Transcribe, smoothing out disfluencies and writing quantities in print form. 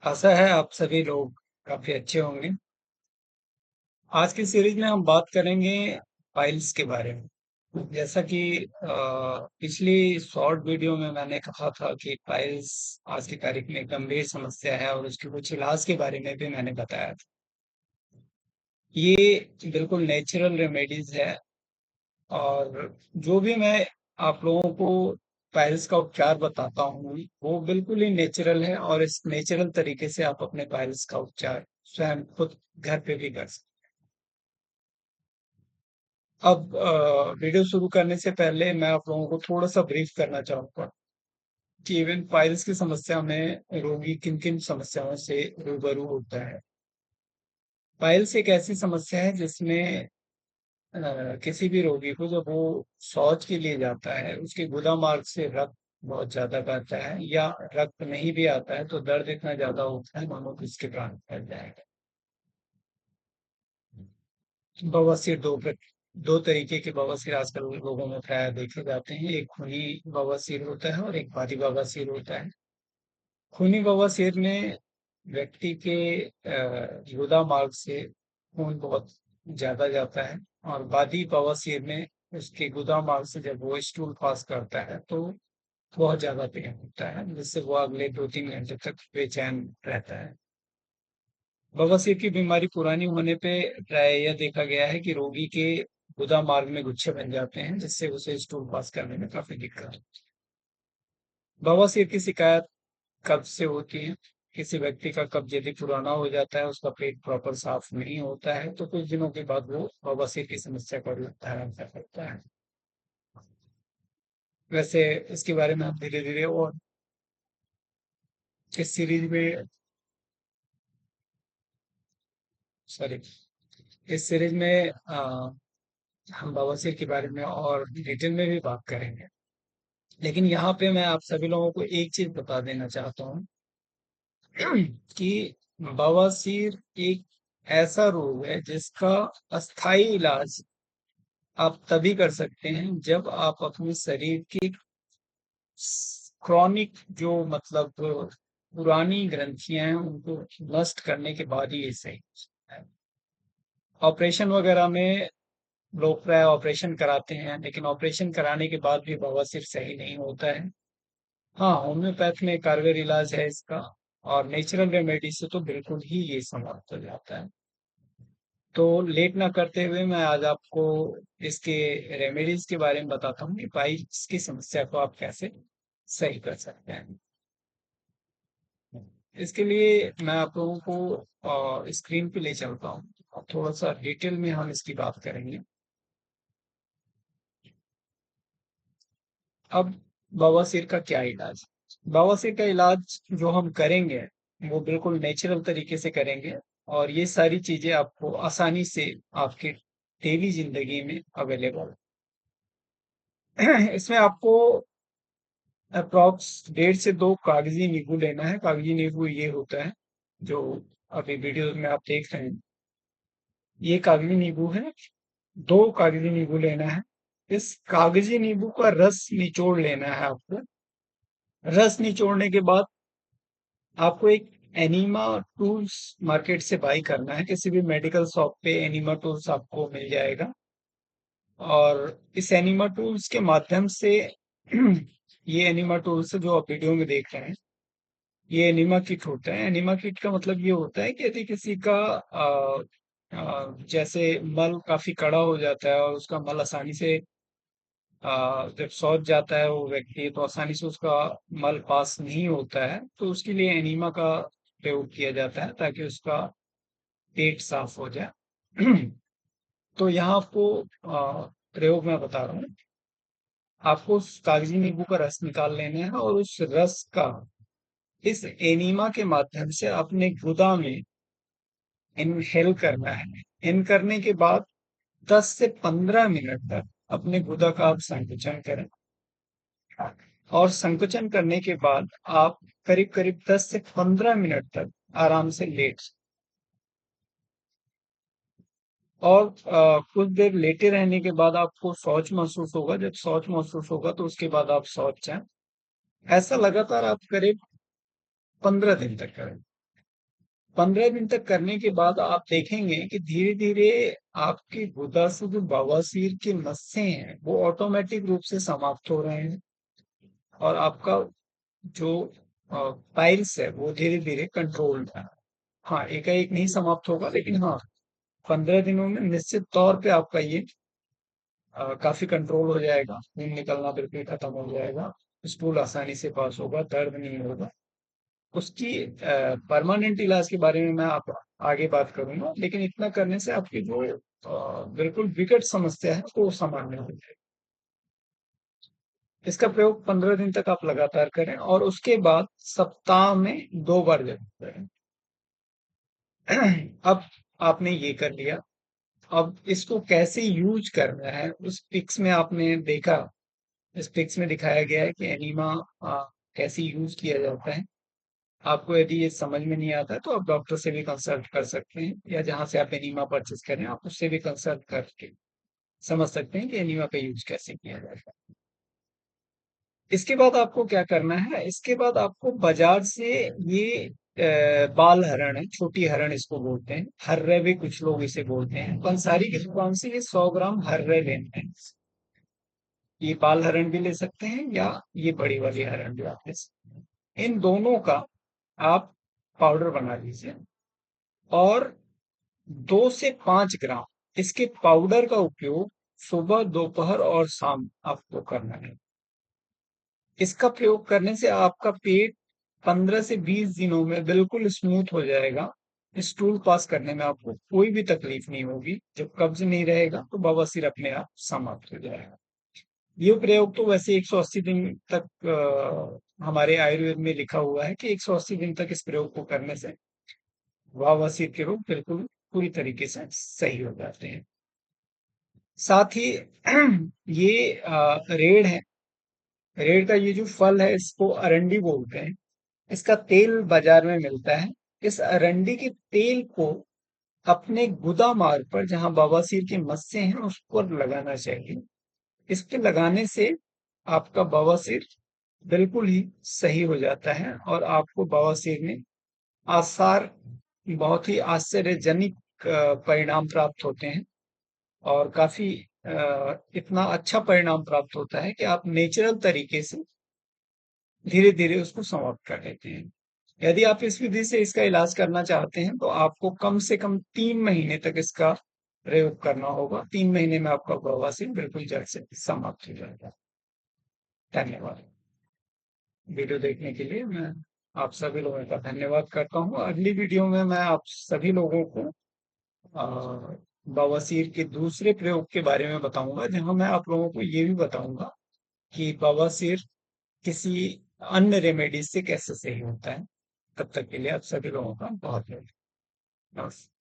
आशा है आप सभी लोग काफी अच्छे होंगे। आज की सीरीज में हम बात करेंगे फाइल्स के बारे में। जैसा कि पिछली शॉर्ट वीडियो में मैंने कहा था कि फाइल्स आज की तारीख में गंभीर समस्या है और उसके कुछ इलाज के बारे में भी मैंने बताया था। ये बिल्कुल नेचुरल रेमेडीज है और जो भी मैं आप लोगों को पाइल्स का उपचार बताता हूँ वो बिल्कुल ही नेचुरल है और इस नेचुरल तरीके से आप अपने पाइल्स का उपचार स्वयं खुद घर पे भी कर सकते हैं। अब वीडियो शुरू करने से पहले मैं आप लोगों को थोड़ा सा ब्रीफ करना चाहूंगा कि इवन पाइल्स की समस्या में रोगी किन किन समस्याओं से रूबरू होता है। पाइल्स एक ऐसी समस्या है जिसमें किसी भी रोगी को जब वो शौच के लिए जाता है उसके गुदा मार्ग से रक्त बहुत ज्यादा बहता है या रक्त नहीं भी आता है तो दर्द इतना ज्यादा होता है मानो कि इसके प्राण फैल जाएगा। बवासीर दो तरीके के बवासीर आजकल लोगों में प्राय देखे जाते हैं। एक खूनी बवासीर होता है और एक बादी बवासीर होता है। खूनी बवासीर में व्यक्ति के गुदा मार्ग से खून बहुत ज्यादा जाता है और बादी बवासीर में उसके गुदा मार्ग से जब वो स्टूल पास करता है तो बहुत ज्यादा पेन होता है जिससे वो अगले 2-3 घंटे तक बेचैन रहता है। बवासीर की बीमारी पुरानी होने पे प्राय यह देखा गया है कि रोगी के गुदा मार्ग में गुच्छे बन जाते हैं जिससे उसे स्टूल पास करने में काफी दिक्कत होती है। बवासीर की शिकायत कब्ज से होती है। किसी व्यक्ति का कब्ज यदि पुराना हो जाता है उसका पेट प्रॉपर साफ नहीं होता है तो कुछ दिनों के बाद वो बवासीर की समस्या का रूप धारण कर सकता है। वैसे इसके बारे में हम धीरे धीरे और इस सीरीज में सॉरी इस सीरीज में हम बवासीर के बारे में और डिटेल में भी बात करेंगे। लेकिन यहाँ पे मैं आप सभी लोगों को एक चीज बता देना चाहता हूँ कि बवासीर एक ऐसा रोग है जिसका अस्थाई इलाज आप तभी कर सकते हैं जब आप अपने शरीर की क्रॉनिक जो मतलब पुरानी ग्रंथियां हैं उनको नष्ट करने के बाद ही ये सही है। ऑपरेशन वगैरह में लोग प्राय ऑपरेशन कराते हैं लेकिन ऑपरेशन कराने के बाद भी बवासीर सही नहीं होता है। हाँ, होम्योपैथ में कारगर इलाज है इसका और नेचुरल रेमेडी से तो बिल्कुल ही ये समाप्त हो जाता है। तो लेट ना करते हुए मैं आज आपको इसके रेमेडीज के बारे में बताता हूँ कि भाई इसकी समस्या को आप कैसे सही कर सकते हैं। इसके लिए मैं आप लोगों को स्क्रीन पे ले चलता हूँ और थोड़ा सा डिटेल में हम इसकी बात करेंगे। अब बवासीर का क्या इलाज। बवासीर का इलाज जो हम करेंगे वो बिल्कुल नेचुरल तरीके से करेंगे और ये सारी चीजें आपको आसानी से आपके डेली जिंदगी में अवेलेबल इसमें आपको अप्रॉक्स 1.5 से 2 कागजी नींबू लेना है। कागजी नींबू ये होता है जो अभी वीडियो में आप देख रहे हैं। ये कागजी नींबू है। 2 कागजी नींबू लेना है। इस कागजी नींबू का रस निचोड़ लेना है आपको। रस निचोड़ने के बाद आपको एक एनिमा टूल्स मार्केट से बाई करना है। किसी भी मेडिकल शॉप पे एनिमा टूल्स आपको मिल जाएगा और इस एनिमा टूल्स के माध्यम से ये एनिमा टूल्स जो आप वीडियो में देख रहे हैं ये एनिमा किट होता है। एनिमा किट का मतलब ये होता है कि यदि किसी का जैसे मल काफी कड़ा हो जाता है और उसका मल आसानी से जब शौच जाता है वो व्यक्ति तो आसानी से उसका मल पास नहीं होता है तो उसके लिए एनीमा का प्रयोग किया जाता है ताकि उसका पेट साफ हो जाए। तो यहाँ आपको प्रयोग मैं बता रहा हूँ। आपको उस कागजी नींबू का रस निकाल लेना है और उस रस का इस एनीमा के माध्यम से अपने गुदा में इनहेल करना है। इन करने के बाद 10 से 15 मिनट तक अपने गुदा का आप संकुचन करें और संकुचन करने के बाद आप करीब करीब 10 से 15 मिनट तक आराम से लेट और कुछ देर लेटे रहने के बाद आपको शौच महसूस होगा। जब शौच महसूस होगा तो उसके बाद आप शौच जाएं। ऐसा लगातार आप करीब 15 दिन तक करें। 15 दिन तक करने के बाद आप देखेंगे कि धीरे धीरे आपकी गुदा से जो बवासीर की नसें हैं वो ऑटोमेटिक रूप से समाप्त हो रहे हैं, और आपका जो पाइल्स है वो धीरे धीरे कंट्रोल है। हाँ, एकाएक नहीं समाप्त होगा, लेकिन हाँ, 15 दिनों में निश्चित तौर पे आपका ये काफी कंट्रोल हो जाएगा, खून निकलना बिल्कुल खत्म हो जाएगा, स्टूल आसानी से पास होगा, दर्द नहीं होगा। उसकी परमानेंट इलाज के बारे में मैं आप आगे बात करूंगा, लेकिन इतना करने से आपकी जो बिल्कुल विकट समस्या है वो सामान्य हो जाएगी। इसका प्रयोग 15 दिन तक आप लगातार करें, और उसके बाद सप्ताह में 2 बार जरूर करें। अब आपने ये कर लिया। अब इसको कैसे यूज करना है उस पिक्स में आपने देखा। इस पिक्स में दिखाया गया है कि एनीमा कैसे यूज किया जाता है। आपको यदि ये समझ में नहीं आता है तो आप डॉक्टर से भी कंसल्ट कर सकते हैं, या जहां से आप एनीमा परचेज करें आप उससे भी कंसल्ट करके समझ सकते हैं कि एनीमा का यूज कैसे किया जाता है। इसके बाद आपको क्या करना है, इसके बाद आपको बाजार से ये बाल हरण है, छोटी हरण इसको बोलते हैं, हर्रे भी कुछ लोग इसे बोलते हैं। पंसारी की दुकान से ये 100 ग्राम हर्रे लेना है। ये बाल हरण भी ले सकते हैं, या ये बड़ी वाली हरण भी आप ले सकते हैं। इन दोनों का आप पाउडर बना लीजिए, और 2 से 5 ग्राम इसके पाउडर का उपयोग सुबह, दोपहर और शाम आपको करना है। इसका प्रयोग करने से आपका पेट 15 से 20 दिनों में बिल्कुल स्मूथ हो जाएगा। स्टूल पास करने में आपको कोई भी तकलीफ नहीं होगी। जब कब्ज नहीं रहेगा तो बवासीर अपने आप समाप्त हो जाएगा। ये प्रयोग तो वैसे 180 दिन तक हमारे आयुर्वेद में लिखा हुआ है कि 180 दिन तक इस प्रयोग को करने से बवासीर के रोग बिल्कुल पूरी तरीके से सही हो जाते हैं। साथ ही ये रेड़ है। रेड़ का ये जो फल है इसको अरंडी बोलते हैं। इसका तेल बाजार में मिलता है। इस अरंडी के तेल को अपने गुदा मार्ग पर, जहां बवासीर की नसें हैं, उस पर लगाना चाहिए। इस पे लगाने से आपका बवासीर बिल्कुल ही सही हो जाता है, और आपको बवासीर में आसार बहुत ही आश्चर्यजनक परिणाम प्राप्त होते हैं, और काफी इतना अच्छा परिणाम प्राप्त होता है कि आप नेचुरल तरीके से धीरे धीरे उसको समाप्त कर लेते हैं। यदि आप इस विधि से इसका इलाज करना चाहते हैं तो आपको कम से कम 3 महीने तक इसका प्रयोग करना होगा। 3 महीने में आपका बवासीर बिल्कुल जड़ से समाप्त हो जाएगा। धन्यवाद। वीडियो देखने के लिए मैं आप सभी लोगों का धन्यवाद करता हूँ। अगली वीडियो में मैं आप सभी लोगों को अ, बवासीर के दूसरे प्रयोग के बारे में बताऊंगा, जहां मैं आप लोगों को ये भी बताऊंगा कि बवासीर किसी अन्य रेमेडी से कैसे सही होता है। तब तक के लिए आप सभी लोगों का बहुत बहुत नमस्कार।